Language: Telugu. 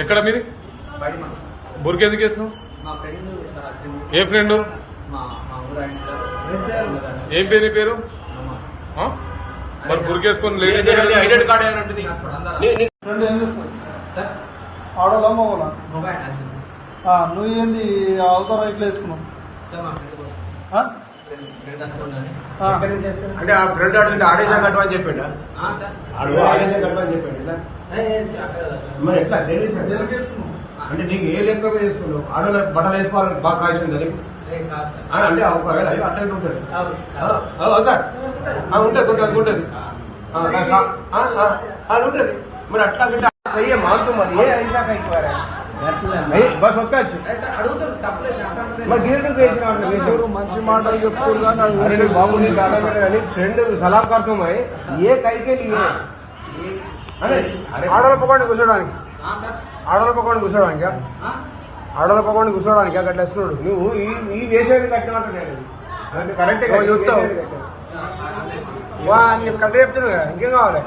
ఎక్కడ మీది? బుర్కి ఎందుకు వేసినావు? ఏ ఫ్రెండ్? ఏం పేరు? నీ పేరు? మరి బుర్కేసుకొని లేడీస్ ఐడెంటి కార్డు ఏమైనా ఉంటుంది? ఆడోలా మగోలా? నువ్వు ఏంది అవతారం ఇట్లా వేసుకున్నావు? అంటే ఆ ఫ్రెండ్ అడుగుతుంటే ఆడేసా కట్టమని చెప్పాడు. ఆడేసా కట్టమని చెప్పాడు. మరి ఎట్లా అంటే నీకు ఏ లెక్క వేసుకున్నావు? ఆడోళ్ళ బట్టలు వేసుకోవాలని బాగా కాల్చిందని అంటే అట్లా ఉంటుంది సార్. ఉంటుంది కొంత ఉంటుంది ఉంటుంది. మరి అట్లా సయ్యే మాకు మరి ఏ అయినా బస్ ఒక్కచ్చు మంచి మాటలు చెప్తున్నా బాబు నీ కానీ ఫ్రెండ్ సలాం కడుతున్నాయి ఏ కైకే ఆడోళ్ళ పకోండి కూర్చోడానికి, ఆడోళ్ళ పకోండి కూర్చోడానికి, ఆడోళ్ళ పకోండి కూర్చోడానికి అక్కడ వస్తున్నాడు. నువ్వు ఈ దేశానికి కట్టినట్టు కరెక్ట్ చెప్తావు కట్ట చెప్తున్నావు. ఇంకేం కావాలి?